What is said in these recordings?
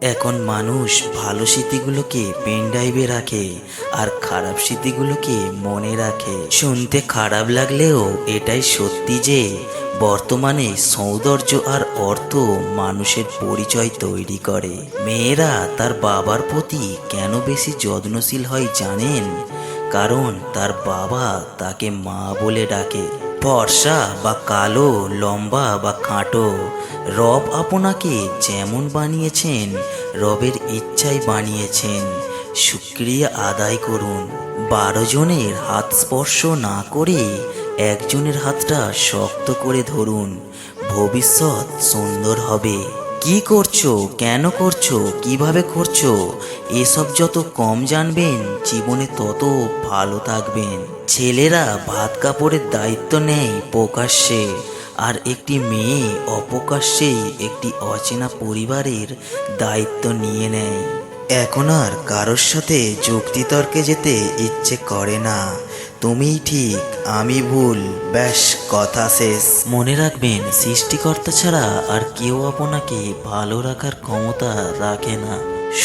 এখন মানুষ ভালো স্মৃতিগুলোকে পেন ড্রাইভে রাখে আর খারাপ স্মৃতিগুলোকে মনে রাখে। শুনতে খারাপ লাগলেও এটাই সত্যি যে বর্তমানে সৌন্দর্য আর অর্থ মানুষের পরিচয় তৈরি করে। মেয়েরা তার বাবার প্রতি কেন বেশি যত্নশীল হয় জানেন? কারণ তার বাবা তাকে মা বলে ডাকে। ফর্সা বা কালো, লম্বা বা খাটো, রব আপনাকে যেমন বানিয়েছেন রবের ইচ্ছায় বানিয়েছেন। শুকরিয়া আদায় করুন। 12 জনের হাত স্পর্শ না করে একজনের হাতটা শক্ত করে ধরুন, ভবিষ্যৎ সুন্দর হবে। কি করছো, কেন করছো, কিভাবে করছো, এসব যত কম জানবেন জীবনে তত ভালো থাকবেন। ছেলেরা ভাত কাপড়ের দায়িত্ব নেয় প্রকাশ্যে, আর একটি মেয়ে অপ্রকাশ্যেই একটি অচেনা পরিবারের দায়িত্ব নিয়ে নেয়। এখন আর কারোর সাথে যুক্তিতর্কে যেতে ইচ্ছে করে না। তুমিই ঠিক, আমি ভুল, ব্যাস কথা শেষ। মনে রাখবেন, সৃষ্টিকর্তা ছাড়া আর কেউ আপনাকে ভালো রাখার ক্ষমতা রাখে না।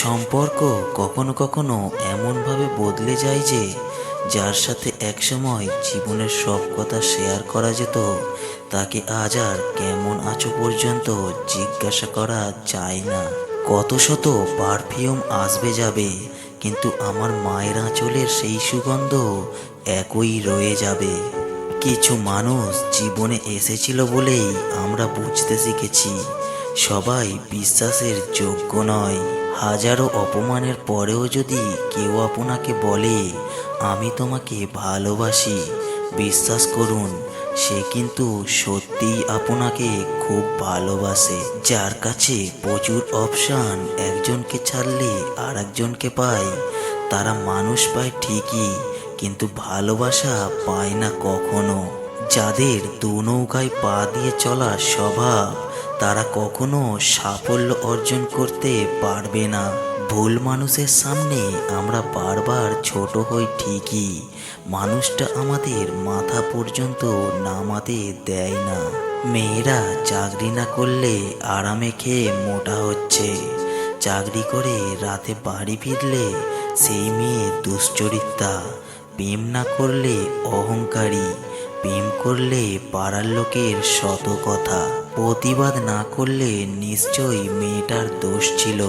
সম্পর্ক কখনো কখনো এমনভাবে বদলে যায় যে যার সাথে একসময় জীবনের সব কথা শেয়ার করা যেত, তাকে আজ আর কেমন আছো পর্যন্ত জিজ্ঞাসা করা যায় না। কত শত পারফিউম আসবে যাবে, কিন্তু আমার মায়ের আঁচলের সেই সুগন্ধ একই রয়ে যাবে। কিছু মানুষ জীবনে এসেছিল বলেই আমরা বুঝতে শিখেছি সবাই বিশ্বাসের যোগ্য নয়। হাজারো অপমানের পরেও যদি কেউ আপনাকে বলে আমি তোমাকে ভালোবাসি, বিশ্বাস করুন সে কিন্তু সত্যিই আপনাকে খুব ভালোবাসে। যার কাছে প্রচুর অপশন একজনকে ছাড়লে আর একজনকে পায়, তারা মানুষ পায় ঠিকই, কিন্তু ভালোবাসা পায় না কখনো। যাদের দু নৌকায় পা দিয়ে চলার স্বভাব, তারা কখনো সাফল্য অর্জন করতে পারবে না। ভুল মানুষের সামনে আমরা বারবার ছোট হই ঠিকই, মানুষটা আমাদের মাথা পর্যন্ত নামাতে দেয় না। মেয়েরা চাকরি না করলে আরামে খেয়ে মোটা হচ্ছে, চাকরি করে রাতে বাড়ি ফিরলে সেই মেয়ে দুশ্চরিত্রা। প্রেম না করলে অহংকারী, প্রেম করলে পাড়ার লোকের শত কথা। প্রতিবাদ না করলে নিশ্চয়ই মেয়েটার দোষ ছিল,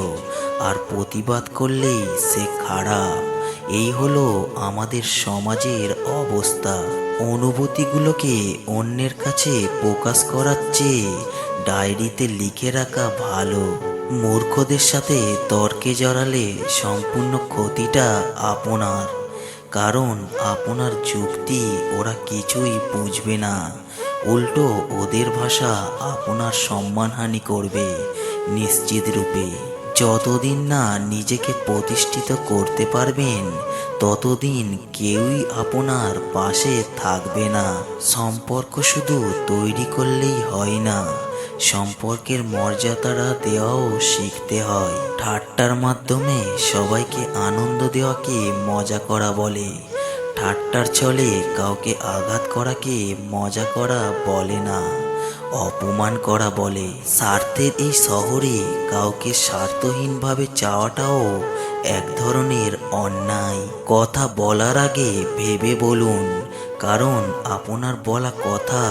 আর প্রতিবাদ করলেই সে খারাপ। এই হলো আমাদের সমাজের অবস্থা। অনুভূতিগুলোকে অন্যের কাছে প্রকাশ করার চেয়ে ডায়েরিতে লিখে রাখা ভালো। মূর্খদের সাথে তর্কে জড়ালে সম্পূর্ণ ক্ষতিটা আপনার, কারণ আপনার যুক্তি ওরা কিছুই বুঝবে না। উল্টো ওদের ভাষা আপনার সম্মানহানি করবে নিশ্চিত রূপে। যতদিন না নিজেকে প্রতিষ্ঠিত করতে পারবেন, ততদিন কেউই আপনার পাশে থাকবে না। সম্পর্ক শুধু তৈরি করলেই হয় না, সম্পর্কের মর্যাদাটা দেওয়াও শিখতে হয়। ঠাট্টার মাধ্যমে সবাইকে আনন্দ দেওয়াকে মজা করা বলে, ঠাট্টার ছলে কাউকে আঘাত করাকে মজা করা বলে না, অপমান করা বলে। স্বার্থের এই শহরে কাউকে স্বার্থহীনভাবে চাওয়াটাও এক ধরনের অন্যায়। কথা বলার আগে ভেবে বলুন, কারণ আপনার বলা কথা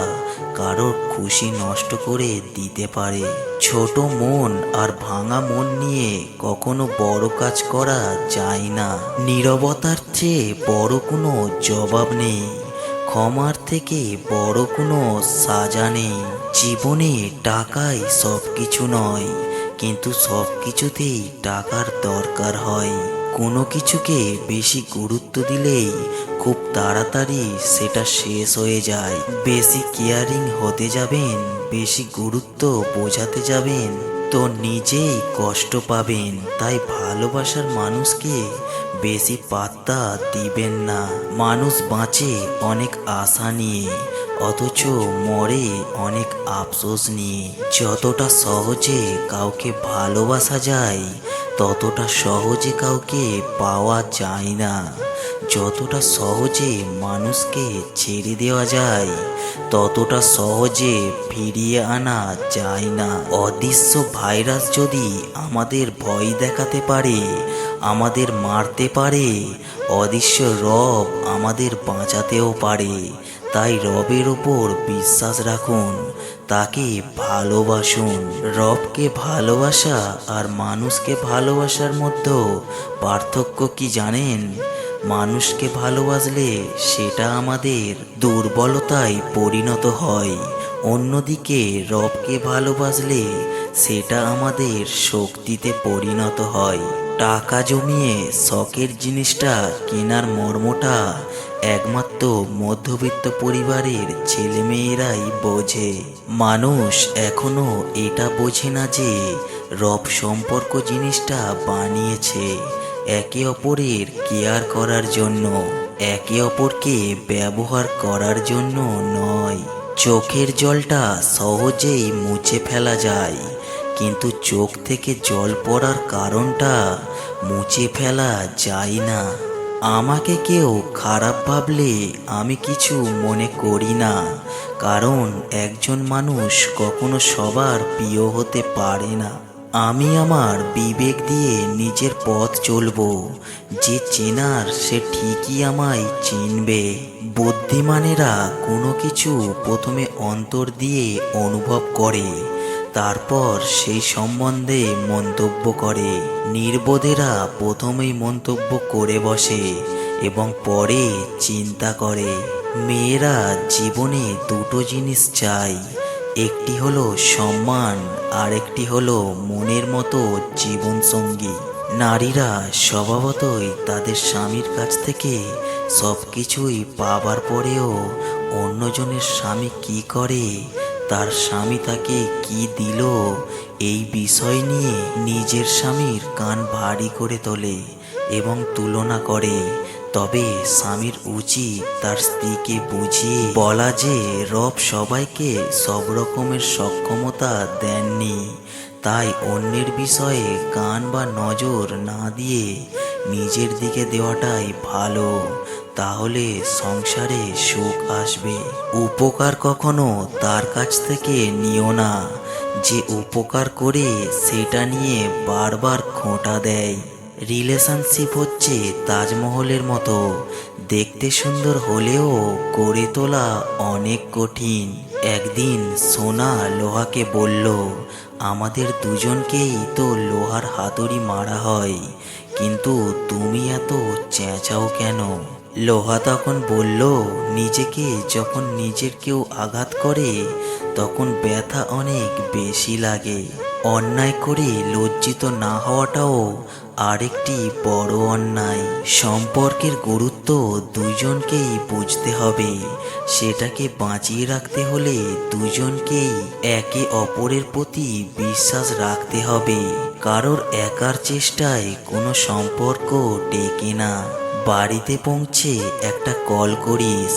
কারোর খুশি নষ্ট করে দিতে পারে। ছোট মন আর ভাঙা মন নিয়ে কখনো বড় কাজ করা যায় না। নীরবতার চেয়ে বড় কোনো জবাব নেই, ক্ষমার থেকে বড় কোনো সাজা নেই। জীবনে টাকাই সব কিছু নয়, কিন্তু সব কিছুতেই টাকার দরকার হয়। কোনো কিছুকে বেশি গুরুত্ব দিলেই খুব তাড়াতাড়ি সেটা শেষ হয়ে যায়। বেশি কেয়ারিং হতে যাবেন, বেশি গুরুত্ব বোঝাতে যাবেন, তো নিজেই কষ্ট পাবেন। তাই ভালোবাসার মানুষকে বেশি পাত্তা দিবেন না। মানুষ বাঁচে অনেক আশা নিয়ে, অথচ মরে অনেক আফসোস নিয়ে। যতটা সহজে কাউকে ভালোবাসা যায়, ততটা সহজে কাউকে পাওয়া যায় না। যতটা সহজে মানুষকে ছেড়ে দেওয়া যায় ততটা সহজে ফিরিয়ে আনা যায় না। অদৃশ্য ভাইরাস যদি আমাদের ভয় দেখাতে পারে, আমাদের মারতে পারে, অদৃশ্য রব আমাদের বাঁচাতেও পারে। তাই রবের ওপর বিশ্বাস রাখুন, তাকে ভালোবাসুন। রবকে ভালোবাসা আর মানুষকে ভালোবাসার মধ্যে পার্থক্য কি জানেন? মানুষকে ভালোবাসলে সেটা আমাদের দুর্বলতায় পরিণত হয়, অন্যদিকে রবকে ভালোবাসলে সেটা আমাদের শক্তিতে পরিণত হয়। টাকা জমিয়ে শখের জিনিসটা কেনার মর্মটা একমাত্র মধ্যবিত্ত পরিবারের ছেলেমেয়েরাই বোঝে। মানুষ এখনো এটা বোঝে না যে রব সম্পর্ক জিনিসটা বানিয়েছে একে অপরের কেয়ার করার জন্য, একে অপরকে ব্যবহার করার জন্য নয়। চোখের জলটা সহজেই মুছে ফেলা যায়, কিন্তু চোখ থেকে জল পড়ার কারণটা মুছে ফেলা যায় না। আমাকে কেউ খারাপ ভাবলে আমি কিছু মনে করি না, কারণ একজন মানুষ কখনো সবার প্রিয় হতে পারে না। আমি আমার বিবেক দিয়ে নিজের পথ চলবো, যে চেনার সে ঠিকই আমায় চিনবে। বুদ্ধিমানেরা কোনো কিছু প্রথমে অন্তর দিয়ে অনুভব করে, তারপর সেই সম্বন্ধে মন্তব্য করে। নির্বোধেরা প্রথমেই মন্তব্য করে বসে এবং পরে চিন্তা করে। মেয়েরা জীবনে দুটো জিনিস চায়, একটি হলো সম্মান আর একটি হলো মনের মতো জীবনসঙ্গী। নারীরা স্বভাবতই তাদের স্বামীর কাছ থেকে সব কিছুই পাবার পরেও অন্যজনের স্বামী কি করে, তার স্বামী তাকে কি দিল, এই বিষয় নিয়ে নিজের স্বামীর কান ভারী করে তোলে এবং তুলনা করে। তবে স্বামীর উচিত তার স্ত্রীকে বুঝিয়ে বলা যে রব সবাইকে সব রকমের সক্ষমতা দেননি, তাই অন্যের বিষয়ে কান বা নজর না দিয়ে নিজের দিকে দেওয়াটাই ভালো, তাহলে সংসারে সুখ আসবে। উপকার কখনো তার কাছ থেকে নিও না যে উপকার করে সেটা নিয়ে বারবার খোঁটা দেয়। রিলেশনশিপ হচ্ছে তাজমহলের মতো, দেখতে সুন্দর হলেও গড়ে তোলা অনেক কঠিন। একদিন সোনা লোহাকে বলল, আমাদের দুজনকেই তো লোহার হাতুড়ি মারা হয়, কিন্তু তুমি এত চেঁচাও কেন? লোহা তখন বলল, নিজেকে যখন নিজের কেউ আঘাত করে তখন ব্যথা অনেক বেশি লাগে। অন্যায় করে লজ্জিত না হওয়াটাও আরেকটি বড় অন্যায়। সম্পর্কের গুরুত্ব দুজনকেই বুঝতে হবে, সেটাকে বাঁচিয়ে রাখতে হলে দুজনকেই একে অপরের প্রতি বিশ্বাস রাখতে হবে। কারোর একার চেষ্টায় কোনো সম্পর্ক টেকে না। বাড়িতে পৌঁছে একটা কল করিস,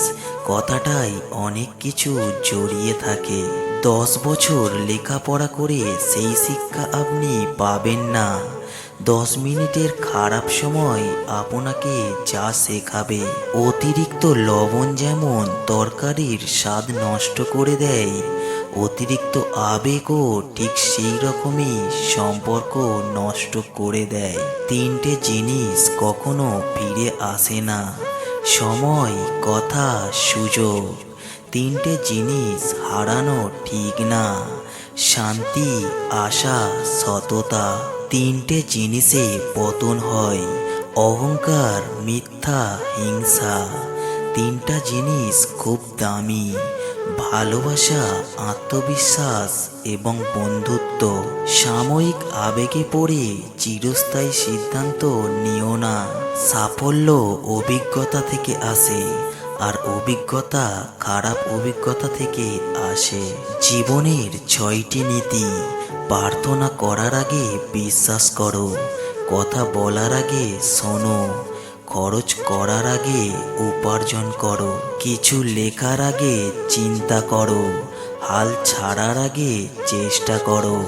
কথাটাই অনেক কিছু জড়িয়ে থাকে। 10 বছর লেখাপড়া করে সেই শিক্ষা আপনি পাবেন না। 10 মিনিটের খারাপ সময় আপনাকে যা শেখাবে। অতিরিক্ত লবণ যেমন তরকারির স্বাদ নষ্ট করে দেয়, অতিরিক্ত আবেগও ঠিক সেই রকমই সম্পর্ক নষ্ট করে দেয়। 3টে জিনিস কখনো ফিরে আসে না, সময়, কথা, সুযোগ। 3টে জিনিস হারানো ঠিক না, শান্তি, আশা, সততা। 3টে জিনিসে পতন হয়, অহংকার, মিথ্যা, হিংসা। 3টা জিনিস খুব দামি, ভালোবাসা, আত্মবিশ্বাস এবং বন্ধুত্ব। সাময়িক আবেগে পড়ে চিরস্থায়ী সিদ্ধান্ত নিও না। সাফল্য অভিজ্ঞতা থেকে আসে, আর অভিজ্ঞতা খারাপ অভিজ্ঞতা থেকে আসে। জীবনের 6টি নীতি। প্রার্থনা করার আগে বিশ্বাস করো, কথা বলার আগে শোনো, খরচ করার আগে উপার্জন করো, কিছু লেখার আগে চিন্তা করো, হাল ছাড়ার আগে চেষ্টা করো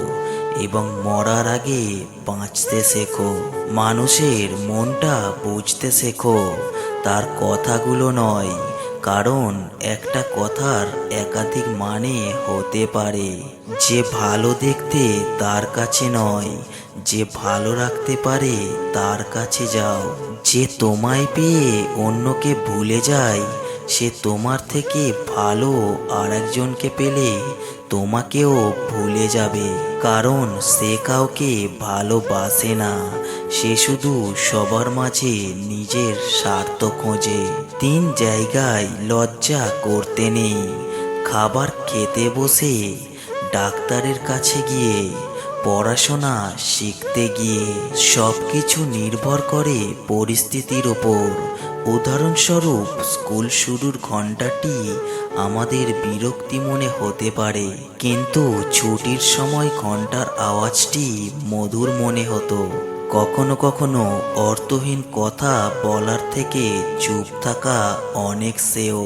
এবং মরার আগে বাঁচতে শেখো। মানুষের মনটা বুঝতে শেখো, তার কথাগুলো নয়, কারণ একটা কথার একাধিক মানে হতে পারে। যে ভালো দেখতে তার কাছে নয়, যে ভালো রাখতে পারে তার কাছে যাও। যে তোমায় পেয়ে অন্যকে ভুলে যায়, সে তোমার থেকে ভালো আরেকজনকে পেলে তোমাকেও ভুলে যাবে। কারণ সে কাউকে ভালোবাসে না, সে শুধু সবার মাঝে নিজের স্বার্থ খোঁজে। 3 জায়গায় লজ্জা করতে নেই: খাবার খেতে বসে, ডাক্তারের কাছে গিয়ে, পড়াশোনা শিখতে গিয়ে। সব কিছু নির্ভর করে পরিস্থিতির ওপর। উদাহরণস্বরূপ, স্কুল শুরুর ঘন্টাটি আমাদের বিরক্তি মনে হতে পারে, কিন্তু ছুটির সময় ঘন্টার আওয়াজটি মধুর মনে হতো। কখনো কখনো অর্থহীন কথা বলার থেকে চুপ থাকা অনেক শ্রেয়।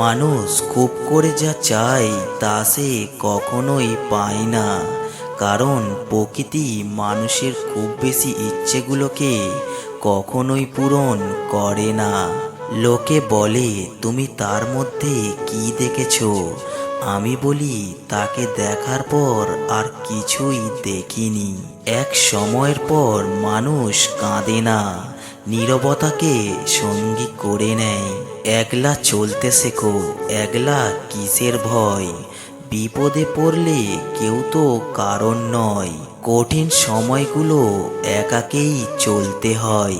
মানুষ খুব করে যা চায় তা সে কখনোই পায় না, কারণ প্রকৃতি মানুষের খুব বেশি ইচ্ছেগুলোকে কখনোই পূরণ করে না। লোকে বলে, তুমি তার মধ্যে কি দেখেছো? আমি বলি, তাকে দেখার পর আর কিছুই দেখিনি। এক সময়ের পর মানুষ কাঁদে না, নীরবতাকে সঙ্গী করে নেয়। একলা চলতে শেখো, একলা কিসের ভয়? বিপদে পড়লে কেউ তো কারণ নয়। কঠিন সময়গুলো একাকেই চলতে হয়।